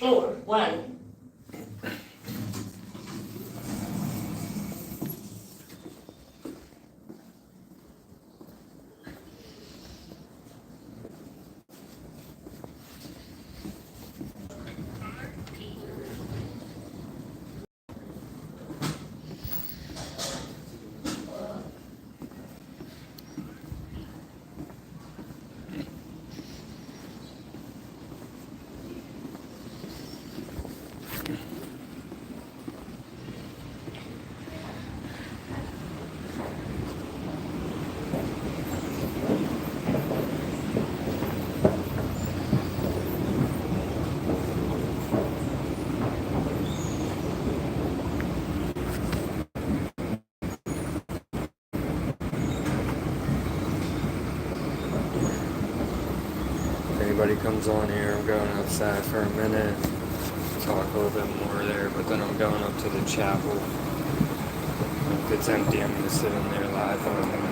4, 1. Anybody comes on here, I'm going outside for a minute, talk a little bit more there, but then I'm going up to the chapel. If it's empty, I'm going to sit in there live for a minute.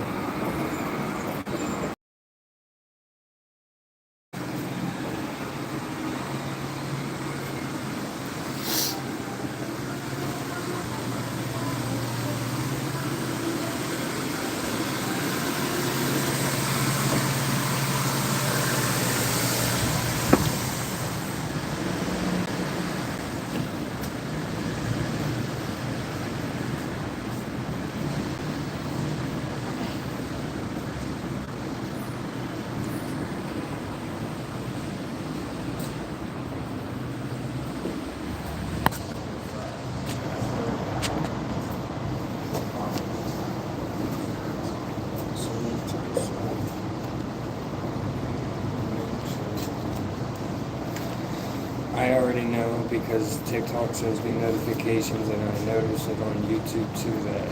I already know because TikTok shows me notifications, and I notice it on YouTube too that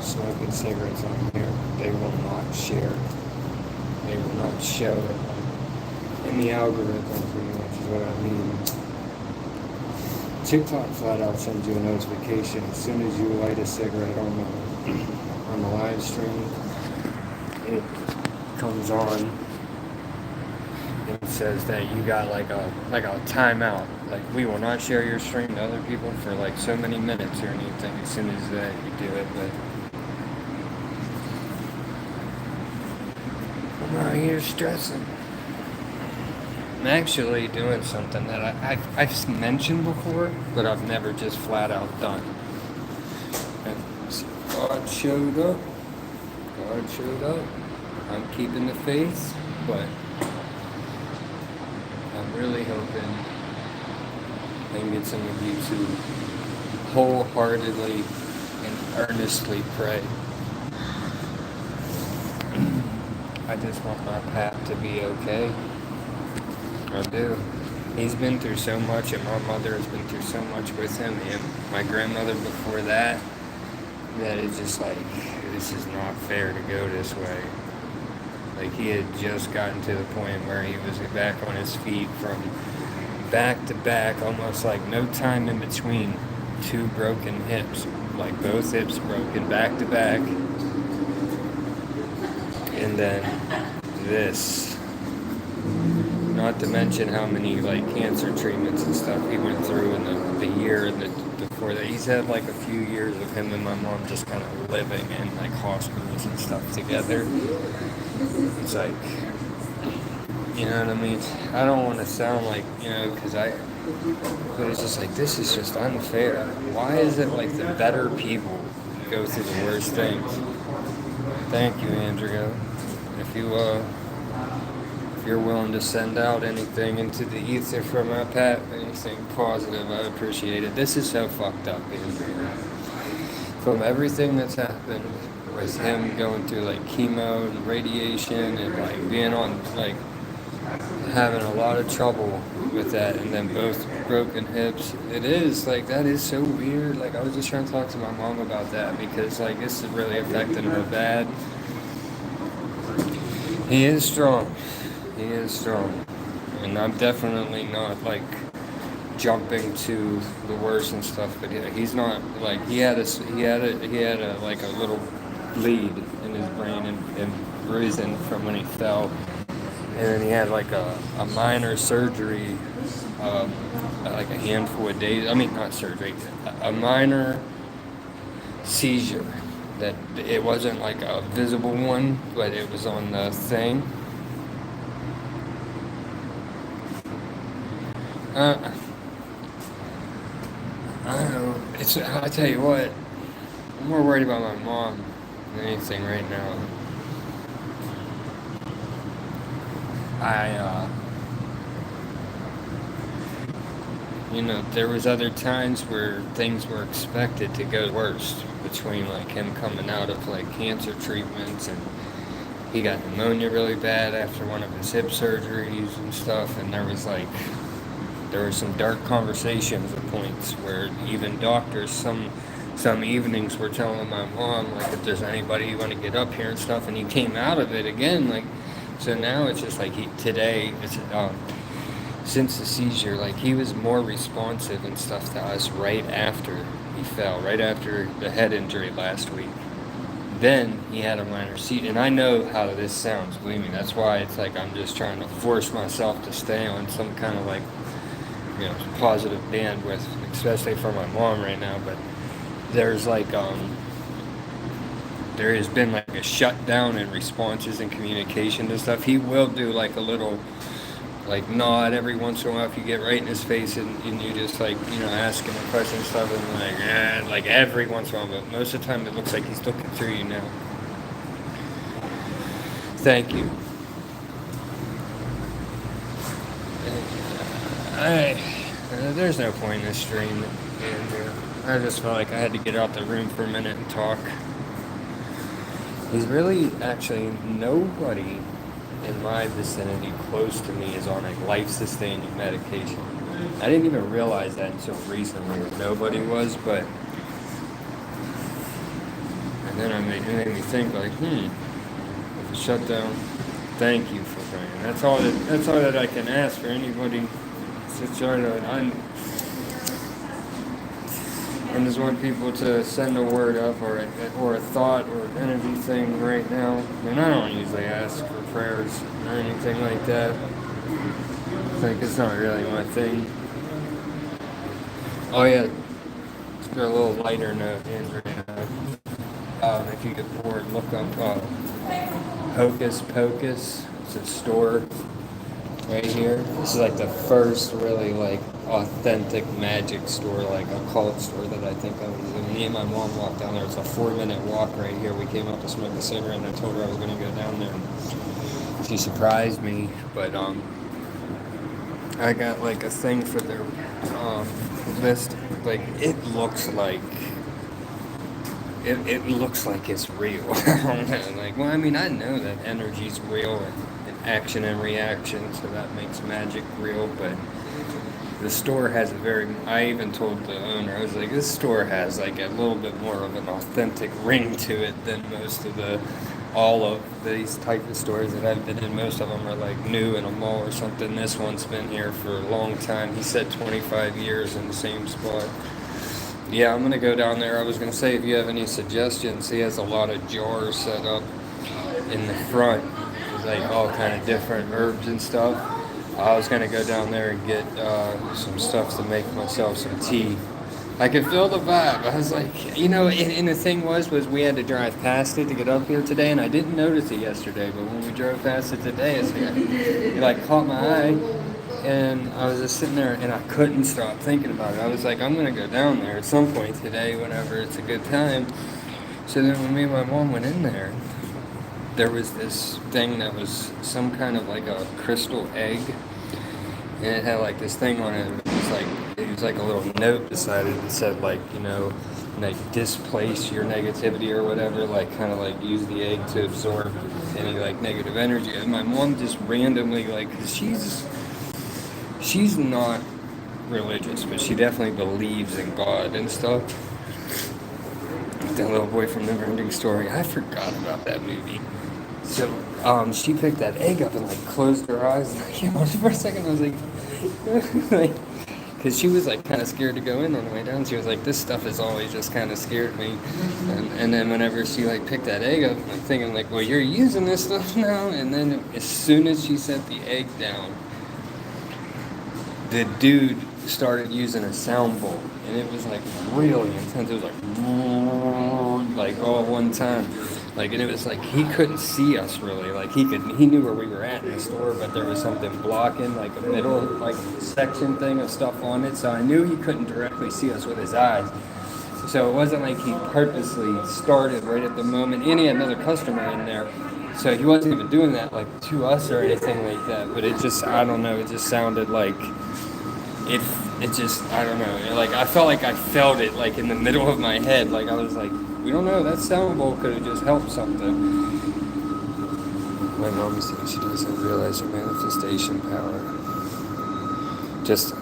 smoking cigarettes on here, they will not share. They will not show it in the algorithm, pretty much is what I mean. TikTok flat out sends you a notification as soon as you light a cigarette on the live stream. It comes on. It says that you got like a timeout, like we will not share your stream to other people for like so many minutes or anything as soon as you do it. But I'm out here stressing. I'm actually doing something that I've mentioned before, but I've never just flat out done. And God showed up. God showed up. I'm keeping the faith, but I'm really hoping I can get some of you to wholeheartedly and earnestly pray. I just want my Pat to be okay. I do. He's been through so much, and my mother has been through so much with him, and my grandmother before that it's just like, this is not fair to go this way. Like, he had just gotten to the point where he was back on his feet from back to back, almost like no time in between, 2 broken hips, like both hips broken back to back. And then this, not to mention how many like cancer treatments and stuff he went through in the year and before that. He's had like a few years of him and my mom just kind of living in like hospitals and stuff together. It's like, you know what I mean? I don't want to sound like, but it's just like, this is just unfair. Why is it like the better people go through the worst things? Thank you, Andrea. If you're willing to send out anything into the ether from my Pat, anything positive, I appreciate it. This is so fucked up, Andrea. From everything that's happened with him going through like chemo and radiation and like being on like having a lot of trouble with that, and then both broken hips, it is like, that is so weird. Like, I was just trying to talk to my mom about that because like this is really affecting her bad. He is strong. He is strong. And I'm definitely not like jumping to the worst and stuff, but he's not like, he had a like a little bleed in his brain and bruising from when he fell. And then he had like a minor surgery like a handful of days. I mean, not surgery, a minor seizure. That it wasn't like a visible one, but it was on the thing. Uh, I don't know. I tell you what, I'm more worried about my mom than anything right now. I, there was other times where things were expected to go worse between like him coming out of like cancer treatments, and he got pneumonia really bad after one of his hip surgeries and stuff, and there were some dark conversations at points where even doctors some evenings were telling my mom like if there's anybody you want to get up here and stuff, and he came out of it again like. So now it's just like today it's since the seizure, like he was more responsive and stuff to us right after he fell, right after the head injury last week. Then he had a minor seizure, and I know how this sounds, believe me. That's why it's like I'm just trying to force myself to stay on some kind of like, positive bandwidth, especially for my mom right now. But there's like, there has been like a shutdown in responses and communication and stuff. He will do like a little like nod every once in a while if you get right in his face and you just like ask him a question and stuff, and like every once in a while, but most of the time it looks like he's looking through you now. Thank you. There's no point in this stream, and I just felt like I had to get out the room for a minute and talk. There's really actually nobody in my vicinity close to me is on a life-sustaining medication. I didn't even realize that until recently that nobody was, but and then it made me think like, if it shut down, thank you for praying. That's all that I can ask for anybody to try to. I just want people to send a word up or a thought or an energy thing right now. And I don't usually ask for prayers or anything like that. Like, it's not really my thing. Oh yeah, a little lighter note, Andrea. If you get bored, look up Hocus Pocus. It's a store right here. This is like the first really like authentic magic store, like occult store that I think I was in. Me and my mom walked down there. It's a 4-minute walk right here. We came out to smoke a cigarette, and I told her I was going to go down there. And she surprised me, but I got like a thing for their list. Like it looks like it's real. Like, well, I mean, I know that energy's real and action and reaction, so that makes magic real, but the store has I even told the owner, I was like, this store has like a little bit more of an authentic ring to it than most of all of these type of stores that I've been in. Most of them are like new in a mall or something. This one's been here for a long time. He said 25 years in the same spot. Yeah, I'm going to go down there. I was going to say, if you have any suggestions, he has a lot of jars set up in the front. Like all kind of different herbs and stuff. I was going to go down there and get some stuff to make myself some tea. I could feel the vibe. I was like, and the thing was we had to drive past it to get up here today, and I didn't notice it yesterday, but when we drove past it today, it like caught my eye. And I was just sitting there, and I couldn't stop thinking about it. I was like, I'm going to go down there at some point today, whenever it's a good time. So then when me and my mom went in there, there was this thing that was some kind of like a crystal egg. And it had like this thing on it. It was like a little note beside it that said like, like displace your negativity or whatever, like kind of like use the egg to absorb any like negative energy. And my mom just randomly, like, 'cause she's not religious, but she definitely believes in God and stuff. That Little Boy from Neverending Story. I forgot about that movie. So she picked that egg up and like closed her eyes. And for a second I was like, because she was like kind of scared to go in on the way down. She was like, this stuff has always just kind of scared me. And then whenever she like picked that egg up, I'm thinking like, well, you're using this stuff now. And then as soon as she set the egg down, the dude started using a sound bowl, and it was like really intense. It was like all at one time. Like, and it was like he couldn't see us really. Like he knew where we were at in the store, but there was something blocking, like a middle like section thing of stuff on it. So I knew he couldn't directly see us with his eyes. So it wasn't like he purposely started right at the moment. And he had another customer in there. So he wasn't even doing that like to us or anything like that. But it just, I don't know, it just sounded like it just, I don't know. Like I felt like I felt it like in the middle of my head. Like I was like, we don't know, that sound bowl could have just helped something. My mom says she doesn't realize her manifestation power. Just,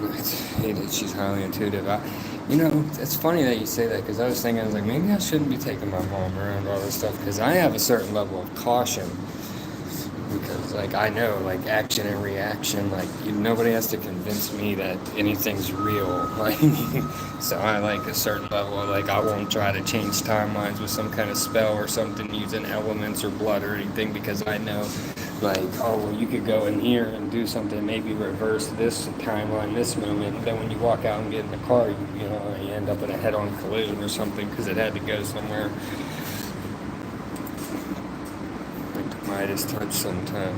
she's highly intuitive. It's funny that you say that because I was thinking, I was like, maybe I shouldn't be taking my mom around all this stuff because I have a certain level of caution. Because, like, I know, like, action and reaction, like, nobody has to convince me that anything's real. Like, so I like a certain level of, like, I won't try to change timelines with some kind of spell or something using elements or blood or anything because I know, like, oh, well, you could go in here and do something, maybe reverse this timeline, this moment, and then when you walk out and get in the car, you end up in a head-on collision or something because it had to go somewhere. Midas touch sometime.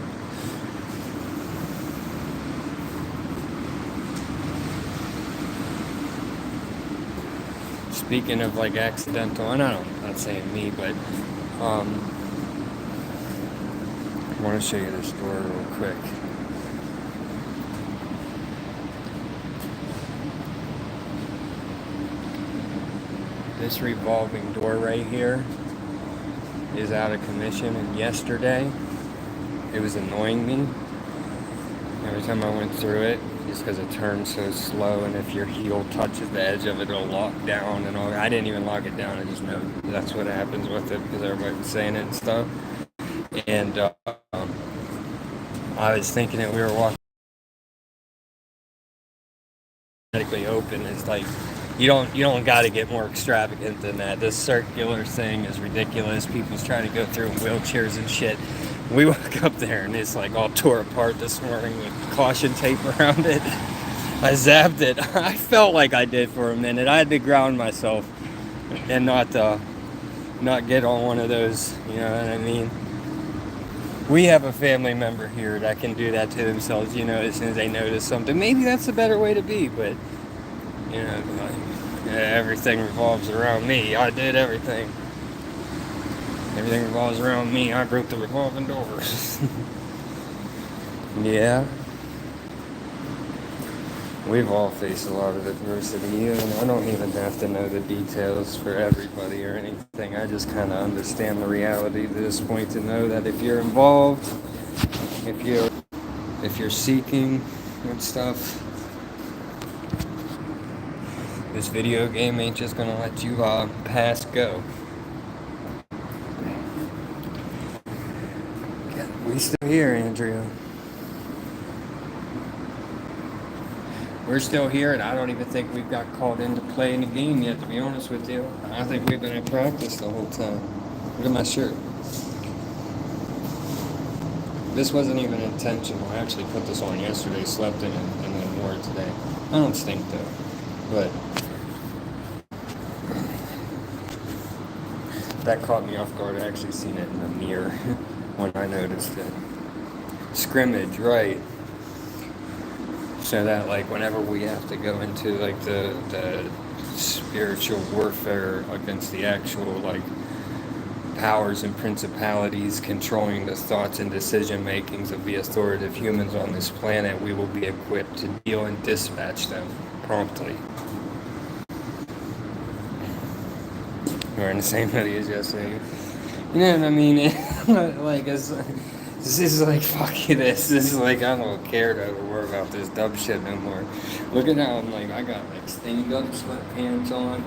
Speaking of like accidental, and I'm not saying me, but I want to show you this door real quick. This revolving door right here is out of commission, and yesterday it was annoying me every time I went through it just because it turns so slow, and if your heel touches the edge of it, it'll lock down and all. I didn't even lock it down, I just know that's what happens with it because everybody was saying it and stuff. And I was thinking that we were walking open. It's like you don't got to get more extravagant than that. This circular thing is ridiculous. People's trying to go through in wheelchairs and shit. We woke up there and it's like all tore apart this morning with caution tape around it. I zapped it. I felt like I did for a minute. I had to ground myself and not get on one of those, you know what I mean? We have a family member here that can do that to themselves, as soon as they notice something. Maybe that's a better way to be, but everything revolves around me. I did everything. Everything revolves around me. I broke the revolving doors. Yeah. We've all faced a lot of adversity, and I don't even have to know the details for everybody or anything. I just kind of understand the reality to this point to know that if you're involved, if you're seeking and stuff, this video game ain't just gonna let you pass go. We still here, Andrea. We're still here, and I don't even think we've got called in to play in the game yet, to be honest with you. I think we've been in practice the whole time. Look at my shirt. This wasn't even intentional. I actually put this on yesterday, slept in it, and then wore it today. I don't stink, though. But that caught me off guard. I actually seen it in the mirror when I noticed it. Scrimmage, right. So that, like, whenever we have to go into, like, the spiritual warfare against the actual, like, powers and principalities controlling the thoughts and decision makings of the authoritative humans on this planet, we will be equipped to deal and dispatch them promptly. We're in the same hoodie as yesterday. You know what I mean? Like, this is like, fuck you, this is like, I don't care to worry about this dumb shit no more. Look at how I'm like, I got like stained up sweatpants on.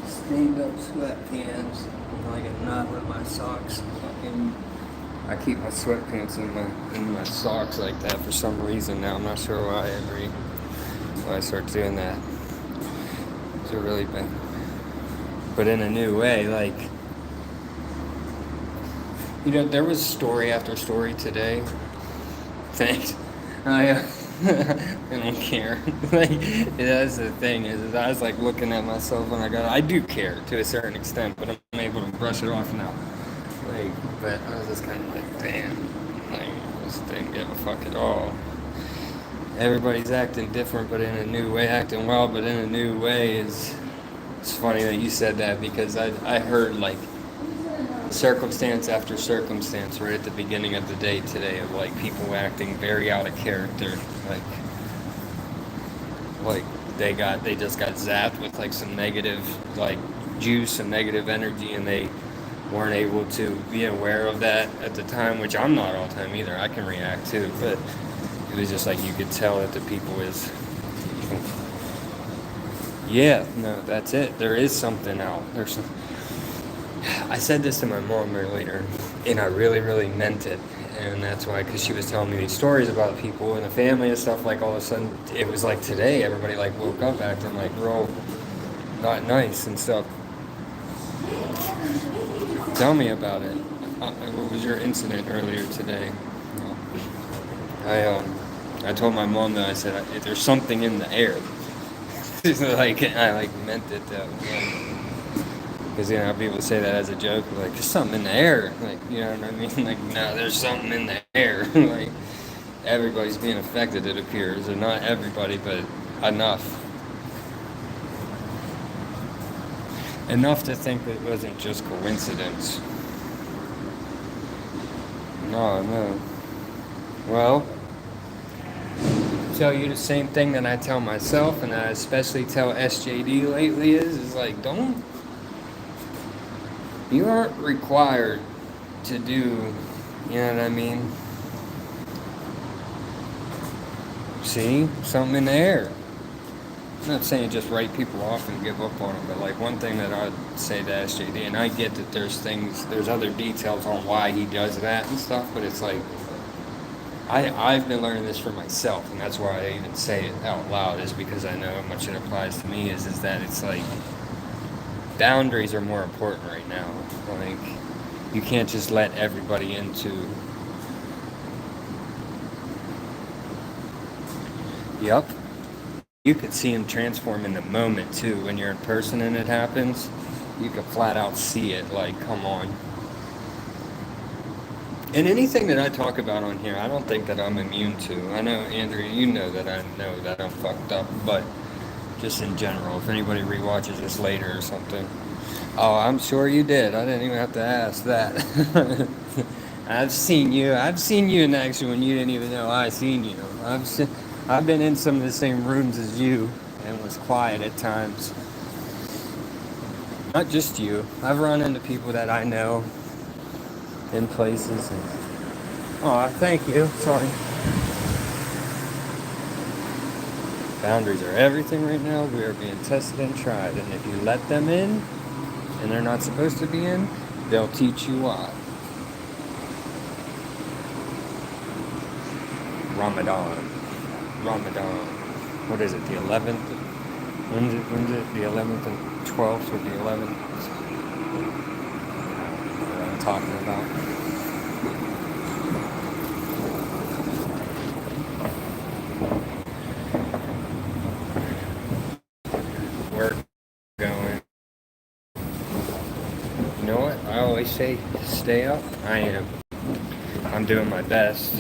Stained up sweatpants. Like a knot with my socks. Fucking, I keep my sweatpants in my socks like that for some reason now. I'm not sure why I started doing that. It's really bad. But in a new way, like, there was story after story today. Thanks. I, I don't care. Like, that's the thing is I was like looking at myself when I do care to a certain extent, but I'm able to brush it off now. Like, but I was just kind of like, damn, like, I just didn't give a fuck at all. Everybody's acting different, but in a new way, acting well, but in a new way is. It's funny that you said that because I heard like circumstance after circumstance right at the beginning of the day today of like people acting very out of character, like they just got zapped with like some negative like juice, some negative energy, and they weren't able to be aware of that at the time, which I'm not all the time either. I can react too, but it was just like you could tell that the people is, yeah, no, that's it. There is something out. There's some, I said this to my mom earlier, and I really, really meant it. And that's why, because she was telling me these stories about people in the family and stuff, like all of a sudden, it was like today, everybody like woke up acting like real not nice and stuff. Tell me about it. What was your incident earlier today? I told my mom that I said, there's something in the air. Like, I like meant it that way. Because, you know, people say that as a joke, like, there's something in the air. Like, you know what I mean? Like, no, there's something in the air. Like, everybody's being affected, it appears. Or not everybody, but enough. Enough to think that it wasn't just coincidence. No. Well, tell you the same thing that I tell myself, and I especially tell SJD lately is like, you aren't required to do, you know what I mean? See, something in the air. I'm not saying just write people off and give up on them, but like one thing that I'd say to SJD, and I get that there's other details on why he does that and stuff, but it's like, I've been learning this for myself, and that's why I even say it out loud, is because I know how much it applies to me, is that it's like, boundaries are more important right now. Like, you can't just let everybody into. Yep. You could see him transform in the moment too. When you're in person and it happens, you could flat out see it. Like, come on. And anything that I talk about on here, I don't think that I'm immune to. I know, Andrew, you know that I know that I'm fucked up, but just in general, if anybody rewatches this later or something. Oh, I'm sure you did. I didn't even have to ask that. I've seen you in action when you didn't even know I seen you. I've been in some of the same rooms as you and was quiet at times. Not just you. I've run into people that I know in places. And, oh, thank you. Sorry. Boundaries are everything right now. We are being tested and tried. And if you let them in, and they're not supposed to be in, they'll teach you why. Ramadan. What is it, the 11th? When's it? The 11th and 12th or the 11th? What I'm talking about. Work going. You know what? I always say stay up. I am. I'm doing my best.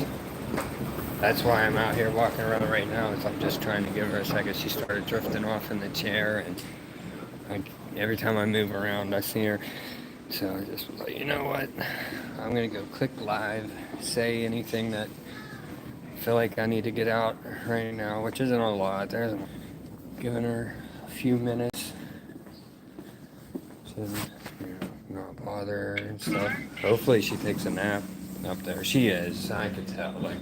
That's why I'm out here walking around right now. Is I'm just trying to give her a second. She started drifting off in the chair, and every time I move around, I see her. So I just was like, you know what? I'm gonna go click live, say anything that I feel like I need to get out right now, which isn't a lot. There's giving her a few minutes. So, not bother her and stuff. Hopefully she takes a nap up there. She is. I can tell. Like.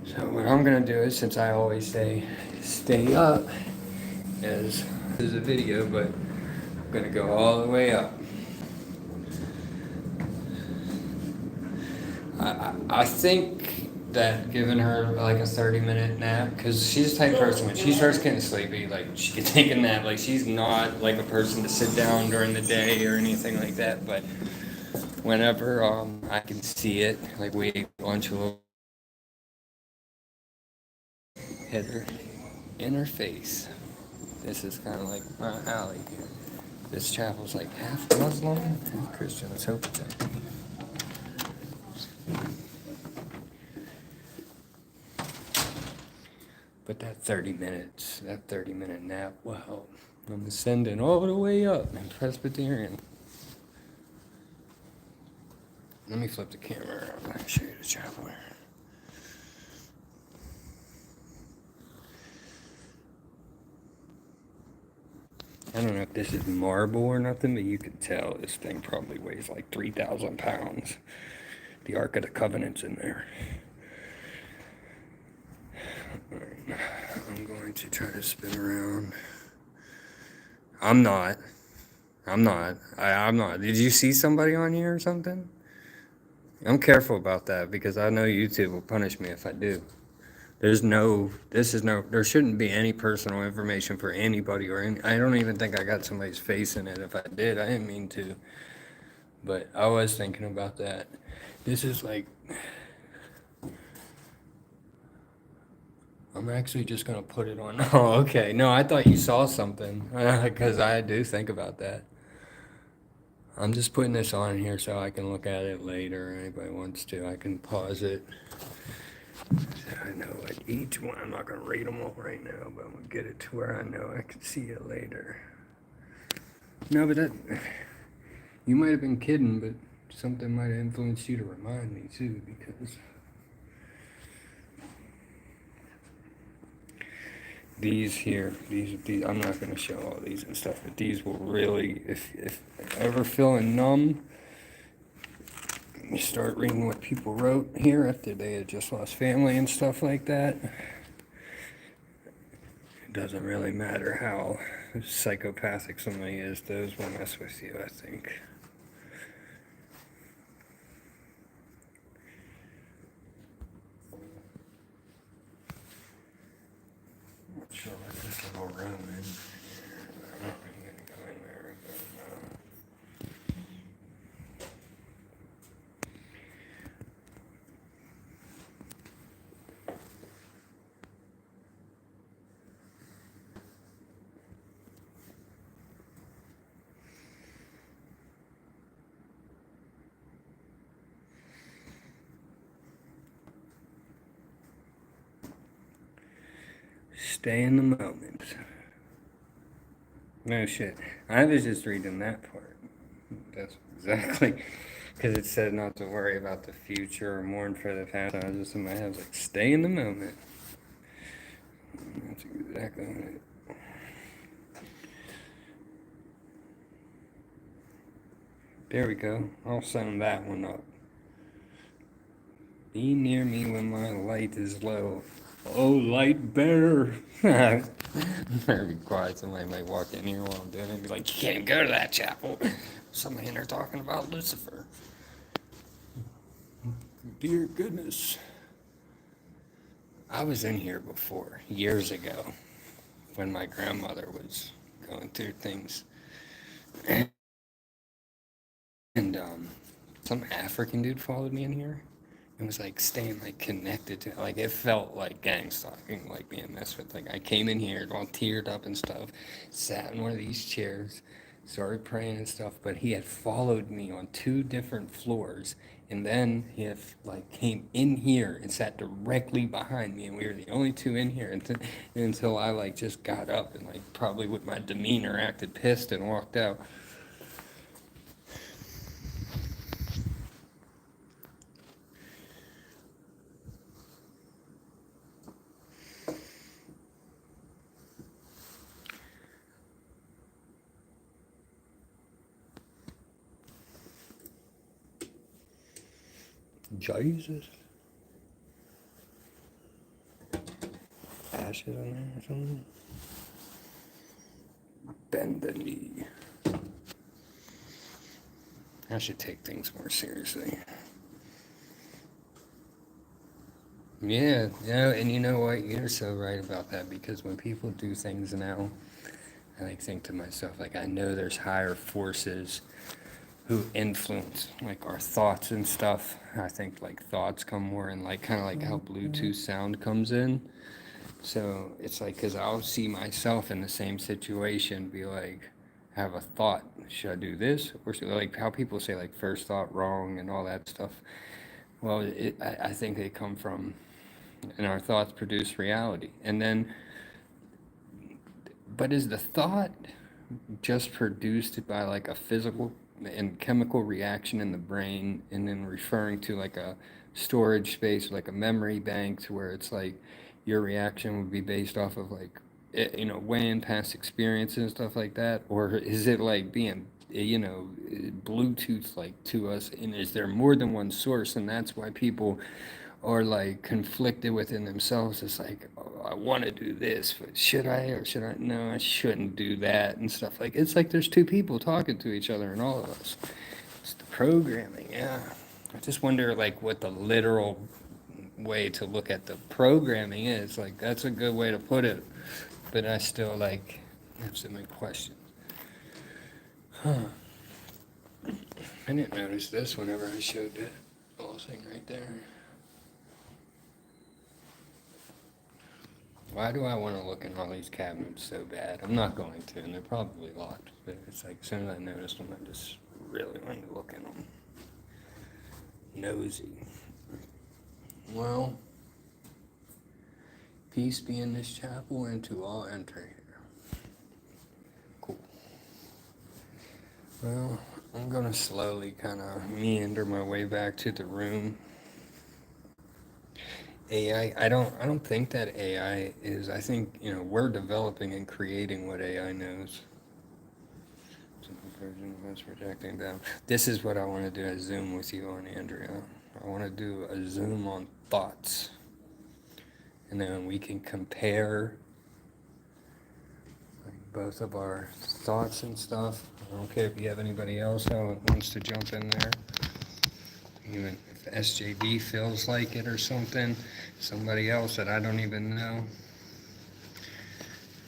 So what I'm gonna do is, since I always say stay up, is there's a video, but I'm gonna go all the way up. I think that giving her like a 30-minute nap, because she's the type of person when she starts getting sleepy, like she can take a nap. Like she's not like a person to sit down during the day or anything like that. But whenever I can see it, like we ate lunch a little hit her in her face. This is kind of like my alley here. This chapel's like half Muslim, half Christian. Let's hope it's empty. But that 30 minutes, that 30-minute nap will help. I'm ascending all the way up in Presbyterian. Let me flip the camera around. Let me show you the chapel here. I don't know if this is marble or nothing, but you can tell this thing probably weighs like 3,000 pounds. The Ark of the Covenant's in there. Alright, I'm going to try to spin around. I'm not. I'm not. Did you see somebody on here or something? I'm careful about that because I know YouTube will punish me if I do. There shouldn't be any personal information for anybody I don't even think I got somebody's face in it. If I did, I didn't mean to. But I was thinking about that. This is like, I'm actually just going to put it on. Oh, okay. No, I thought you saw something because I do think about that. I'm just putting this on here so I can look at it later. Anybody wants to, I can pause it. I know like each one, I'm not going to read them all right now, but I'm going to get it to where I know I can see it later. No, but you might have been kidding, but something might have influenced you to remind me too, because these here, these I'm not going to show all these and stuff, but these will really, if ever feeling numb, you start reading what people wrote here after they had just lost family and stuff like that. It doesn't really matter how psychopathic somebody is, those will mess with you, I think. I'm not sure what this little room is. I'm not really going to go in there, but stay in the moment. No shit. I was just reading that part. That's exactly because it said not to worry about the future or mourn for the past. I was just in my head, I was like, stay in the moment. That's exactly what it. There we go. I'll send that one up. Be near me when my light is low. Oh, light bearer. Better be quiet. Somebody might walk in here while I'm doing it and be like, you can't go to that chapel. Somebody in there talking about Lucifer. Dear goodness. I was in here before, years ago, when my grandmother was going through things. And some African dude followed me in here and was like staying like connected to, like it felt like gang stalking, like being messed with. Like I came in here all teared up and stuff, sat in one of these chairs, started praying and stuff, but he had followed me on 2 different floors, and then he had like came in here and sat directly behind me, and we were the only 2 in here until I like just got up and like probably with my demeanor acted pissed and walked out. Jesus. Ashes in there or something. Bend the knee. I should take things more seriously. Yeah, and you know what? You're so right about that, because when people do things now, I like think to myself, like I know there's higher forces who influence like our thoughts and stuff. I think like thoughts come more in like kind of like how Bluetooth sound comes in. So it's like, because I'll see myself in the same situation, be like, have a thought, should I do this? Or should, like how people say, like, first thought wrong and all that stuff. Well, I think they come from, and our thoughts produce reality. And then, but is the thought just produced by like a physical and chemical reaction in the brain, and then referring to like a storage space, like a memory bank, to where it's like your reaction would be based off of like weighing past experiences and stuff like that? Or is it like being Bluetooth like to us, and is there more than one source, and that's why people are like conflicted within themselves? It's like, oh, I want to do this, but should I, or should I? No, I shouldn't do that, and stuff. Like, it's like there's two people talking to each other in all of us. It's the programming. Yeah, I just wonder like what the literal way to look at the programming is. Like, that's a good way to put it, but I still like have so many questions. I didn't notice this whenever I showed that little thing right there. Why do I want to look in all these cabinets so bad? I'm not going to, and they're probably locked, but it's like as soon as I noticed them, I just really wanted to look in them. Nosy. Well, peace be in this chapel, and to all enter here. Cool. Well, I'm going to slowly kind of meander my way back to the room. AI, I don't think that AI is, I think, we're developing and creating what AI knows. Version of us projecting down. This is what I want to do a Zoom with you on, Andrea. I want to do a Zoom on thoughts. And then we can compare like both of our thoughts and stuff. I don't care if you have anybody else who wants to jump in there. Even if SJD feels like it or something. Somebody else that I don't even know.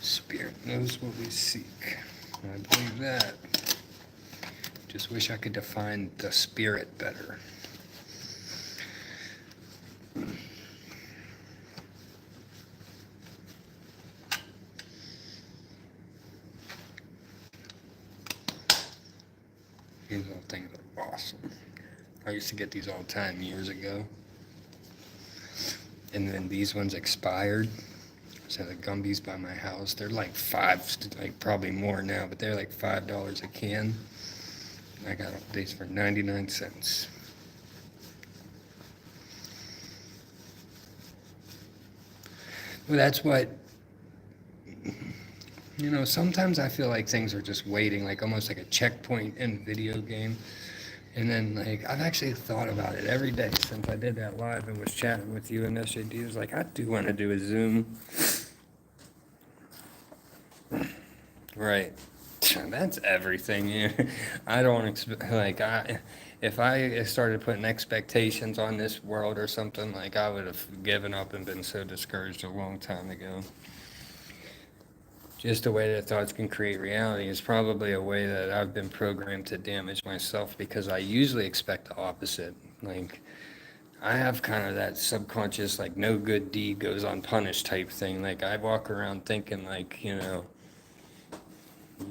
Spirit knows what we seek. I believe that. Just wish I could define the spirit better. These little things are awesome. I used to get these all the time years ago. And then these ones expired. So the Gumbies by my house, they're like like probably more now, but they're like $5 a can. I got these for 99 cents. Well, that's what, sometimes I feel like things are just waiting, like almost like a checkpoint in a video game. And then, like, I've actually thought about it every day since I did that live and was chatting with you and SJD. It was like, I do want to do a Zoom. Right. That's everything. I don't expect, like, if I started putting expectations on this world or something, like, I would have given up and been so discouraged a long time ago. Just the way that thoughts can create reality is probably a way that I've been programmed to damage myself, because I usually expect the opposite. Like, I have kind of that subconscious, like, no good deed goes unpunished type thing. Like, I walk around thinking, like, you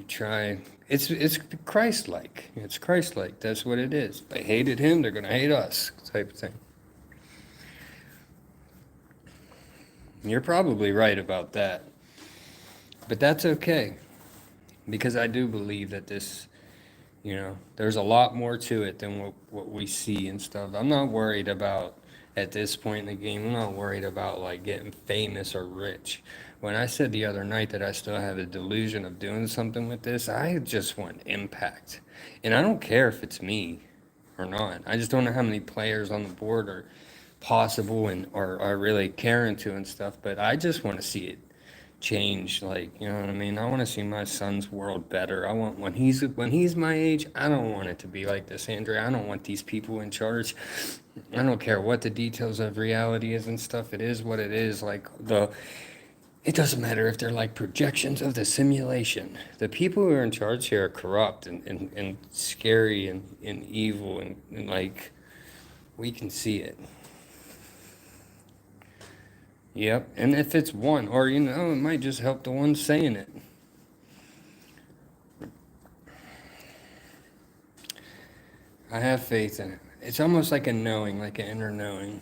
try. It's Christ-like. It's Christ-like. That's what it is. They hated him, they're gonna hate us, type of thing. You're probably right about that, but that's okay, because I do believe that this, there's a lot more to it than what we see and stuff. I'm not worried about, at this point in the game, I'm not worried about like getting famous or rich. When I said the other night that I still have a delusion of doing something with this, I just want impact. And I don't care if it's me or not. I just don't know how many players on the board are possible and are really caring to and stuff, but I just want to see it change. Like, you know what I mean? I want to see my son's world better. I want, when he's my age, I don't want it to be like this, Andrea. I don't want these people in charge. I don't care what the details of reality is and stuff. It is what it is. Like, it doesn't matter if they're like projections of the simulation. The people who are in charge here are corrupt and scary and evil, and like, we can see it. Yep. And if it's one, or it might just help the one saying it. I have faith in it. It's almost like a knowing, like an inner knowing.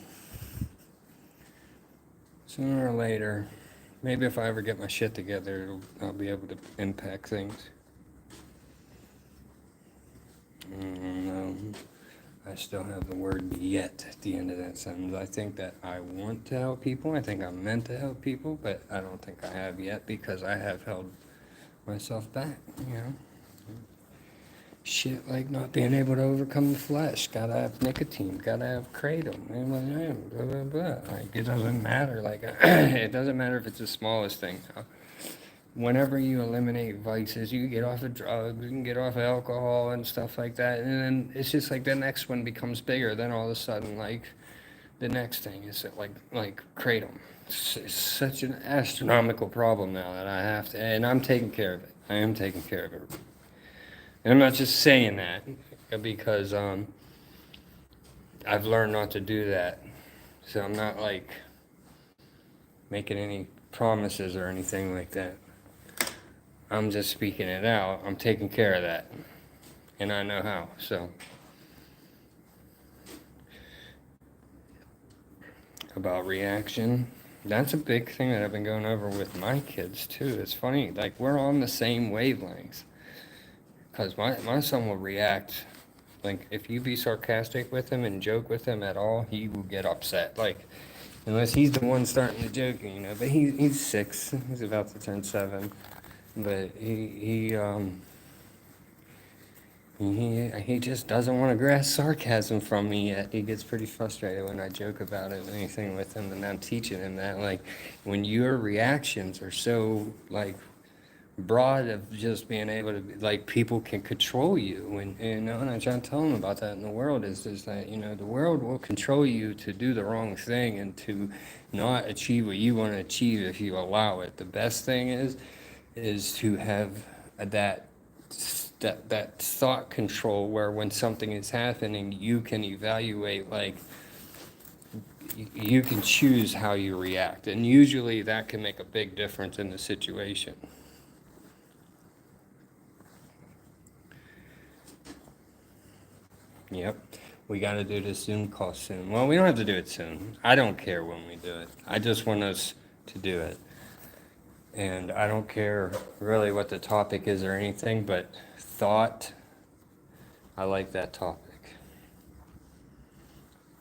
Sooner or later, maybe if I ever get my shit together, I'll be able to impact things. No, I still have the word yet at the end of that sentence. I think that I want to help people. I think I'm meant to help people, but I don't think I have yet because I have held myself back, Shit like not being able to overcome the flesh. Gotta have nicotine. Gotta have kratom. Blah, blah, blah. Like, it doesn't matter. Like, it doesn't matter if it's the smallest thing. Whenever you eliminate vices, you can get off of drugs, you can get off of alcohol and stuff like that. And then it's just like the next one becomes bigger. Then all of a sudden, like, the next thing is like kratom. It's such an astronomical problem now that I have to, and I'm taking care of it. I am taking care of it. And I'm not just saying that because I've learned not to do that. So I'm not like making any promises or anything like that. I'm just speaking it out. I'm taking care of that. And I know how. So about reaction, that's a big thing that I've been going over with my kids too. It's funny, like we're on the same wavelengths. Because my son will react, like, if you be sarcastic with him and joke with him at all, he will get upset. Like, unless he's the one starting the joking, But he's 6. He's about to turn 7. But he just doesn't want to grasp sarcasm from me yet. He gets pretty frustrated when I joke about it, anything with him. And I'm teaching him that, like, when your reactions are so, like, broad of just being able to, like, people can control you, and I try to tell them about that in the world is that the world will control you to do the wrong thing and to not achieve what you want to achieve if you allow it. The best thing is to have that thought control where when something is happening you can evaluate, like, you can choose how you react, and usually that can make a big difference in the situation. Yep. We got to do this Zoom call soon. Well, we don't have to do it soon. I don't care when we do it. I just want us to do it. And I don't care really what the topic is or anything, but thought, I like that topic.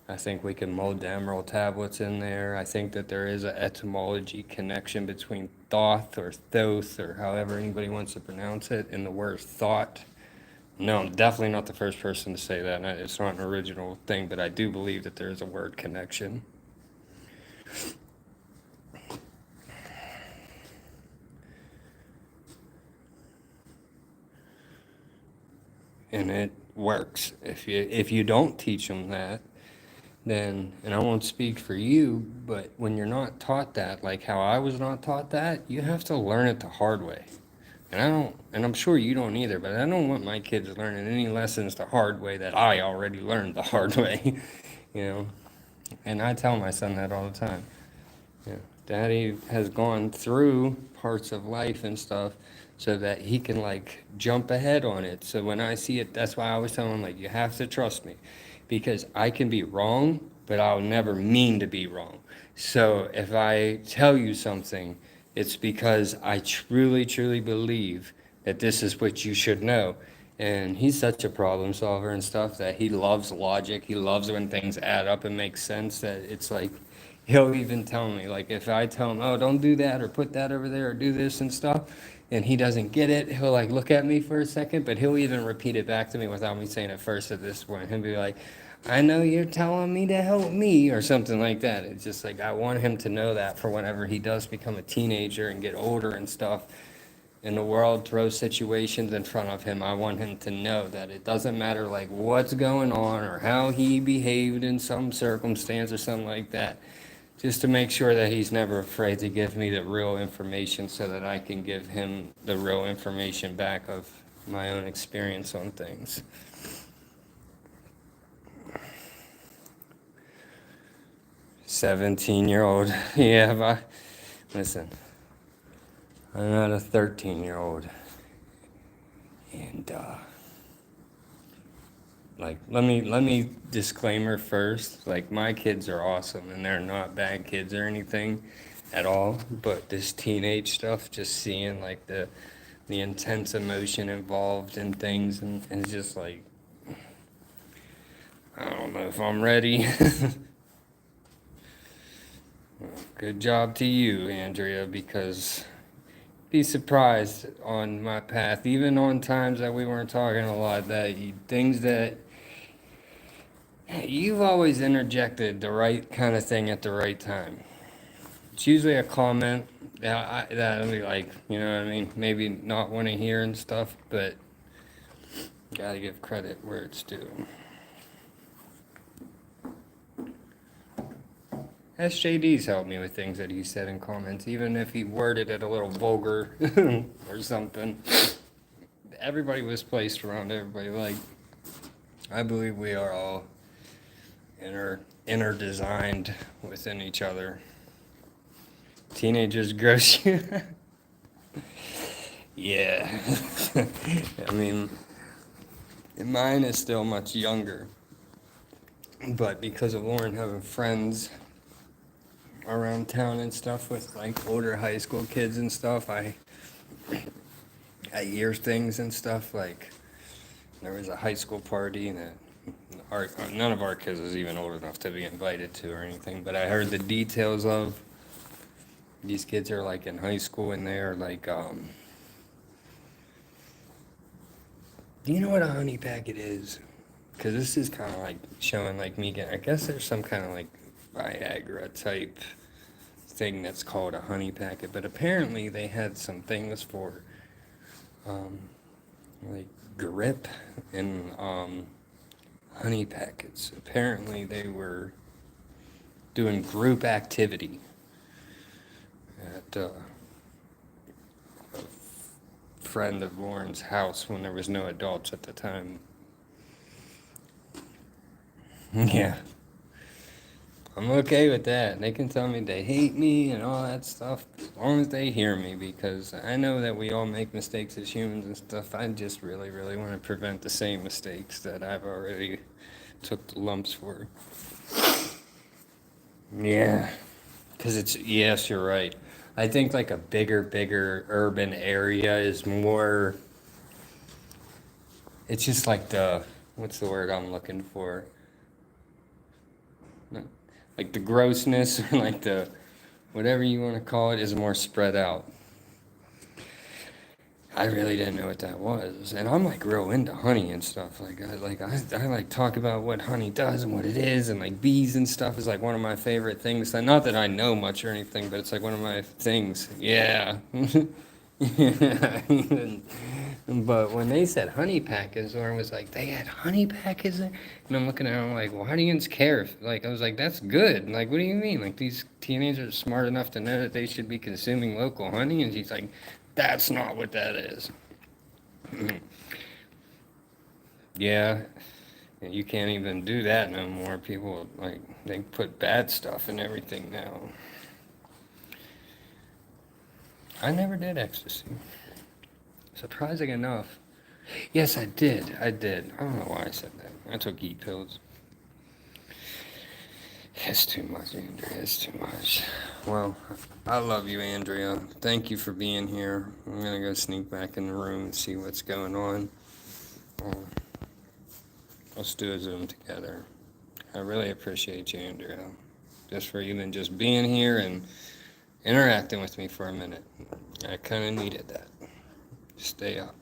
I think we can mold the emerald tablets in there. I think that there is an etymology connection between thoth or thoth or however anybody wants to pronounce it and the word thought. No, I'm definitely not the first person to say that. It's not an original thing, but I do believe that there is a word connection. And it works. If you don't teach them that, then, and I won't speak for you, but when you're not taught that, like how I was not taught that, you have to learn it the hard way. And I'm sure you don't either, but I don't want my kids learning any lessons the hard way that I already learned the hard way, And I tell my son that all the time. Daddy has gone through parts of life and stuff so that he can, like, jump ahead on it. So when I see it, that's why I always tell him, like, you have to trust me because I can be wrong, but I'll never mean to be wrong. So if I tell you something, it's because I truly, truly believe that this is what you should know. And he's such a problem solver and stuff that he loves logic. He loves when things add up and make sense, that it's like, he'll even tell me, like, if I tell him, oh, don't do that or put that over there or do this and stuff, and he doesn't get it, he'll, like, look at me for a second, but he'll even repeat it back to me without me saying it first at this point. He'll be like, I know you're telling me to help me or something like that. It's just like I want him to know that for whenever he does become a teenager and get older and stuff, and the world throws situations in front of him, I want him to know that it doesn't matter, like, what's going on or how he behaved in some circumstance or something like that. Just to make sure that he's never afraid to give me the real information so that I can give him the real information back of my own experience on things. 17-year-old. Yeah, but listen, I'm not a 13-year-old. And like let me disclaimer first, like my kids are awesome and they're not bad kids or anything at all, but this teenage stuff, just seeing like the intense emotion involved in things, and it's just like I don't know if I'm ready. Good job to you, Andrea, because be surprised on my path, even on times that we weren't talking a lot, that things that you've always interjected the right kind of thing at the right time. It's usually a comment that I'll be like, you know what I mean, maybe not want to hear and stuff, but gotta give credit where it's due. SJD's helped me with things that he said in comments, even if he worded it a little vulgar or something. Everybody was placed around everybody. Like, I believe we are all inner designed within each other. Teenagers gross you. Yeah. I mean, mine is still much younger. But because of Lauren having friends around town and stuff with like older high school kids and stuff, I hear things and stuff. Like, there was a high school party that none of our kids was even old enough to be invited to or anything, but I heard the details of. These kids are like in high school and they're like, do you know what a honey packet is? Because this is kind of like showing like me getting, I guess there's some kind of like Viagra type thing that's called a honey packet, but apparently they had some things for like grip and honey packets. Apparently they were doing group activity at a friend of Lauren's house when there was no adults at the time. Yeah, I'm okay with that. They can tell me they hate me and all that stuff as long as they hear me, because I know that we all make mistakes as humans and stuff. I just really, really want to prevent the same mistakes that I've already took the lumps for. Yeah, because yes, you're right. I think like a bigger urban area is more, it's just like what's the word I'm looking for? Like the grossness, or like whatever you want to call it, is more spread out. I really didn't know what that was, and I'm like real into honey and stuff. I like talk about what honey does and what it is, and like bees and stuff is like one of my favorite things. Not that I know much or anything, but it's like one of my things. Yeah. Yeah. But when they said honey packets, Lauren was like, they had honey packets there? And I'm looking at her, I'm like, well, how do you care? Like, I was like, that's good. Like, what do you mean? Like, these teenagers are smart enough to know that they should be consuming local honey? And she's like, that's not what that is. Yeah, you can't even do that no more. People, like, they put bad stuff in everything now. I never did ecstasy. Surprising enough. Yes, I did. I don't know why I said that. I took e-pills. It's too much, Andrea. It's too much. Well, I love you, Andrea. Thank you for being here. I'm going to go sneak back in the room and see what's going on. Let's do a Zoom together. I really appreciate you, Andrea. Just for even just being here and interacting with me for a minute. I kind of needed that. Stay up.